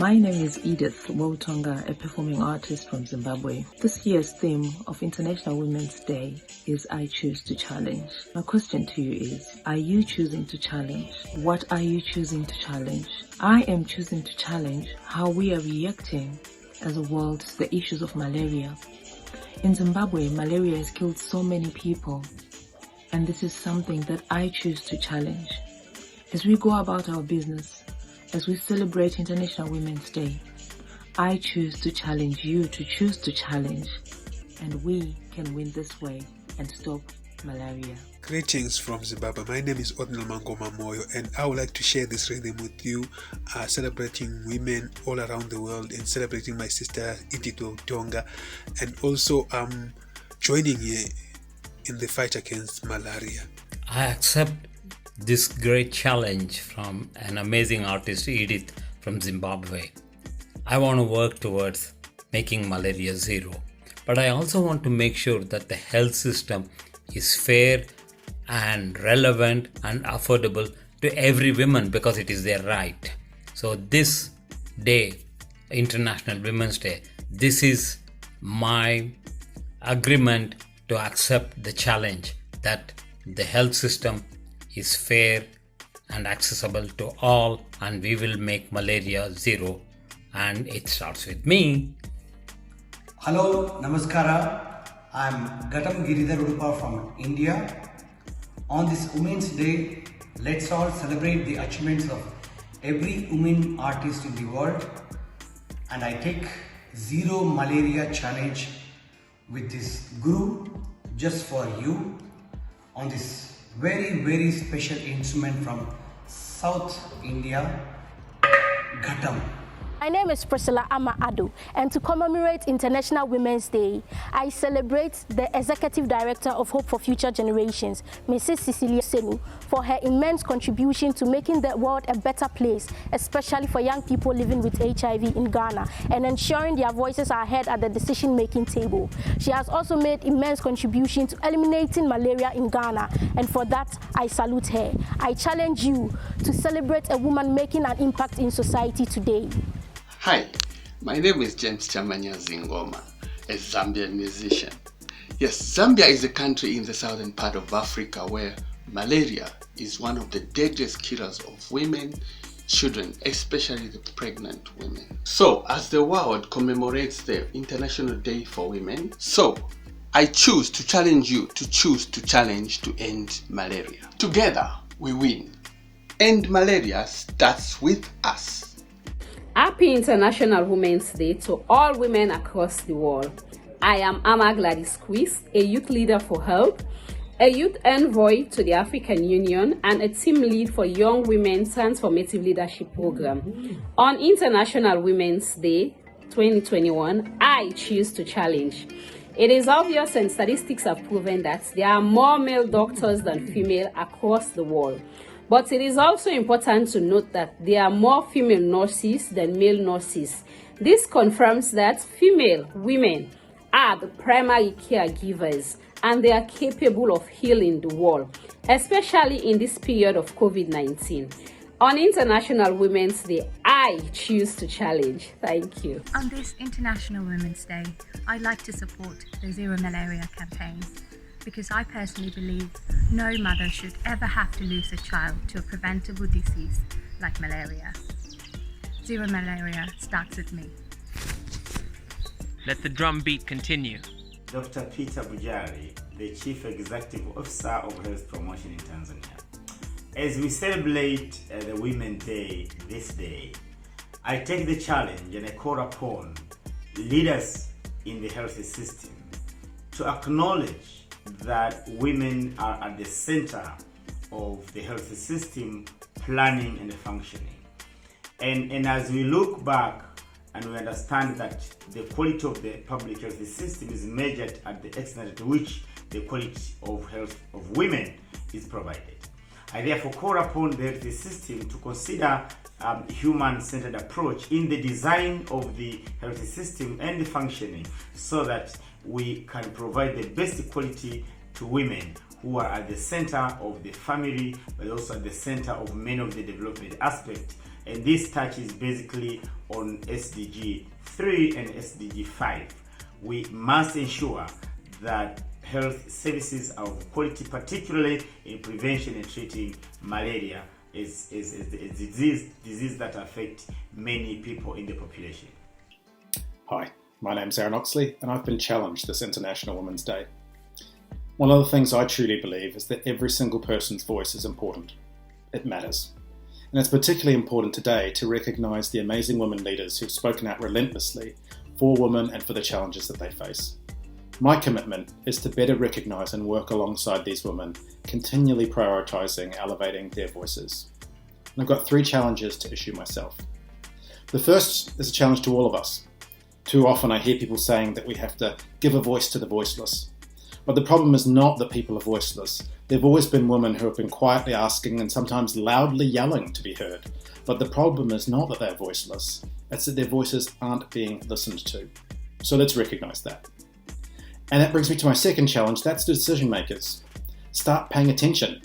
My name is Edith Wotonga, a performing artist from Zimbabwe. This year's theme of International Women's Day is I Choose to Challenge. My question to you is, are you choosing to challenge? What are you choosing to challenge? I am choosing to challenge how we are reacting as a world to the issues of malaria. In Zimbabwe, malaria has killed so many people, and this is something that I choose to challenge. As we go about our business, as we celebrate International Women's Day, I choose to challenge you to choose to challenge, and we can win this way and stop malaria. Greetings from Zimbabwe. My name is Ordinal Mangoma Moyo, and I would like to share this rhythm with you, celebrating women all around the world and celebrating my sister Edith Tonga, and also joining here in the fight against malaria. I accept this great challenge from an amazing artist, Edith, from Zimbabwe. I want to work towards making malaria zero, but I also want to make sure that the health system is fair and relevant and affordable to every woman because it is their right. So this day, International Women's Day, this is my agreement to accept the challenge that the health system is fair and accessible to all, and we will make malaria zero, and it starts with me. Hello, Namaskara. I'm Gatam Giridhar Udupa from India. On this Women's Day, let's all celebrate the achievements of every woman artist in the world, and I take Zero Malaria Challenge with this guru just for you on this very special instrument from South India, Ghatam. My name is Priscilla Ama Ado, and to commemorate International Women's Day, I celebrate the Executive Director of Hope for Future Generations, Mrs. Cecilia Senu, for her immense contribution to making the world a better place, especially for young people living with HIV in Ghana, and ensuring their voices are heard at the decision-making table. She has also made immense contribution to eliminating malaria in Ghana, and for that, I salute her. I challenge you to celebrate a woman making an impact in society today. Hi, my name is James Chamanya Zingoma, a Zambian musician. Yes, Zambia is a country in the southern part of Africa where malaria is one of the deadliest killers of women, children, especially the pregnant women. So, as the world commemorates the International Day for Women, I choose to challenge you to choose to challenge to end malaria. Together, we win. End malaria starts with us. Happy International Women's Day to all women across the world. I am Ama Gladys Quiz, a youth leader for HELP, a youth envoy to the African Union, and a team lead for Young Women Transformative Leadership Program. On International Women's Day 2021, I choose to challenge. It is obvious, and statistics have proven, that there are more male doctors than female across the world. But it is also important to note that there are more female nurses than male nurses. This confirms that female women are the primary caregivers, and they are capable of healing the world, especially in this period of COVID-19. On International Women's Day, I choose to challenge. Thank you. On this International Women's Day, I'd like to support the Zero Malaria campaign, because I personally believe no mother should ever have to lose a child to a preventable disease like malaria. Zero malaria starts with me. Let the drum beat continue. Dr. Peter Bujari, the Chief Executive Officer of Health Promotion in Tanzania. As we celebrate the Women's Day this day, I take the challenge and I call upon leaders in the health system to acknowledge that women are at the center of the health system planning and functioning. And as we look back and we understand that the quality of the public health system is measured at the extent to which the quality of health of women is provided. I therefore call upon the health system to consider human-centered approach in the design of the health system and the functioning, so that we can provide the best quality to women who are at the center of the family, but also at the center of many of the development aspects. And this touches basically on SDG 3 and SDG 5. We must ensure that health services are of quality, particularly in prevention and treating malaria, is a disease that affects many people in the population. Hi, my name's Aaron Oxley, and I've been challenged this International Women's Day. One of the things I truly believe is that every single person's voice is important. It matters. And it's particularly important today to recognise the amazing women leaders who've spoken out relentlessly for women and for the challenges that they face. My commitment is to better recognise and work alongside these women, continually prioritising elevating their voices. And I've got 3 challenges to issue myself. The first is a challenge to all of us. Too often I hear people saying that we have to give a voice to the voiceless. But the problem is not that people are voiceless. There have always been women who have been quietly asking and sometimes loudly yelling to be heard. But the problem is not that they're voiceless, it's that their voices aren't being listened to. So let's recognise that. And that brings me to my second challenge, that's the decision makers. Start paying attention.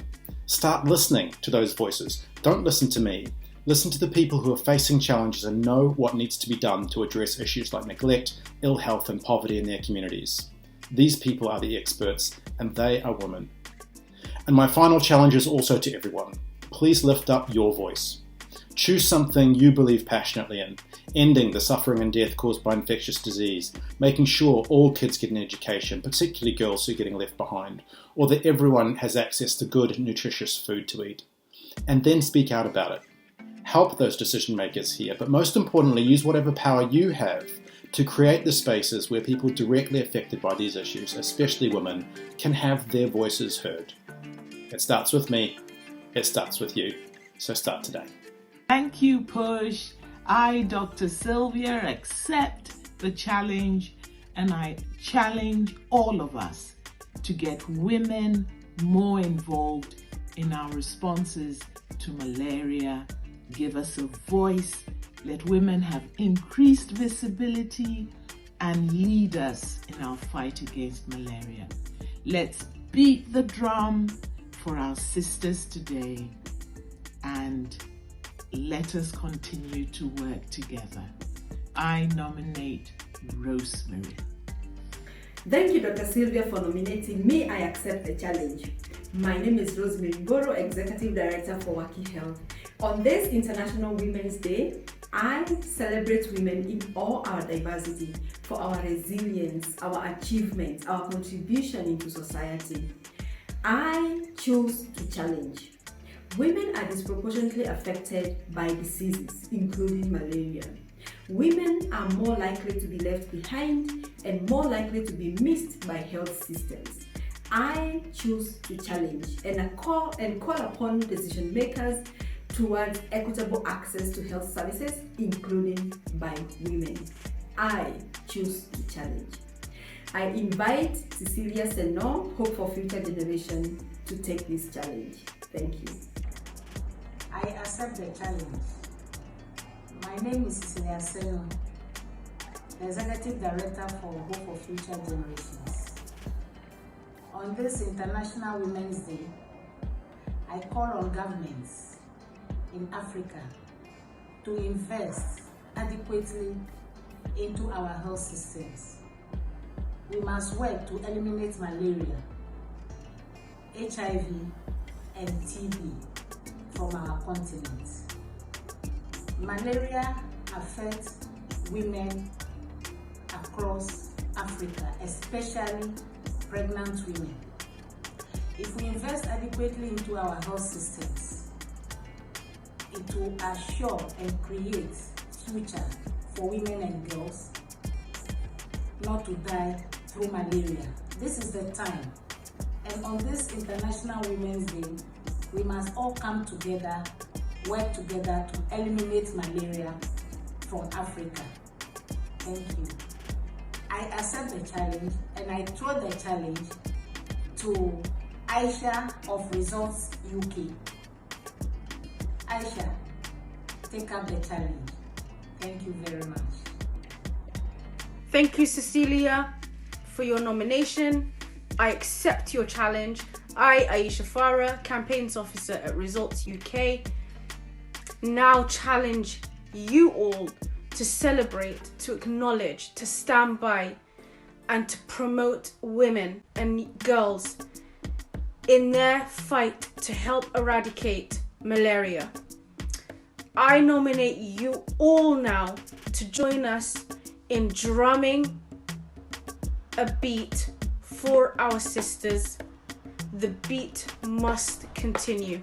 Start listening to those voices. Don't listen to me. Listen to the people who are facing challenges and know what needs to be done to address issues like neglect, ill health and poverty in their communities. These people are the experts, and they are women. And my final challenge is also to everyone. Please lift up your voice. Choose something you believe passionately in, ending the suffering and death caused by infectious disease, making sure all kids get an education, particularly girls who are getting left behind, or that everyone has access to good, nutritious food to eat. And then speak out about it. Help those decision makers here, but most importantly, use whatever power you have to create the spaces where people directly affected by these issues, especially women, can have their voices heard. It starts with me, it starts with you, so start today. Thank you, Push. I, Dr. Sylvia, accept the challenge, and I challenge all of us to get women more involved in our responses to malaria. Give us a voice, let women have increased visibility, and lead us in our fight against malaria. Let's beat the drum for our sisters today, and let us continue to work together. I nominate Rosemary. Thank you, Dr. Sylvia, for nominating me. I accept the challenge. My name is Rosemary Boro, Executive Director for Waki Health. On this International Women's Day, I celebrate women in all our diversity for our resilience, our achievements, our contribution into society. I choose to challenge. Women are disproportionately affected by diseases, including malaria. Women are more likely to be left behind and more likely to be missed by health systems. I choose to challenge and call upon decision makers towards equitable access to health services, including by women. I choose to challenge. I invite Cecilia Seno, Hope for Future Generation, to take this challenge. Thank you. I accept the challenge. My name is Cecilia Seno, Executive Director for Hope for Future Generations. On this International Women's Day, I call on governments in Africa to invest adequately into our health systems. We must work to eliminate malaria, HIV, and TB from our continent. Malaria affects women across Africa, especially pregnant women. If we invest adequately into our health systems, it will assure and create future for women and girls not to die through malaria. This is the time. And on this International Women's Day, we must all come together, work together to eliminate malaria from Africa. Thank you. I accept the challenge, and I throw the challenge to Aisha of Results UK. Aisha, take up the challenge. Thank you very much. Thank you, Cecilia, for your nomination. I accept your challenge. I, Aisha Farah, Campaigns Officer at Results UK, now challenge you all to celebrate, to acknowledge, to stand by, and to promote women and girls in their fight to help eradicate malaria. I nominate you all now to join us in drumming a beat for our sisters. The beat must continue.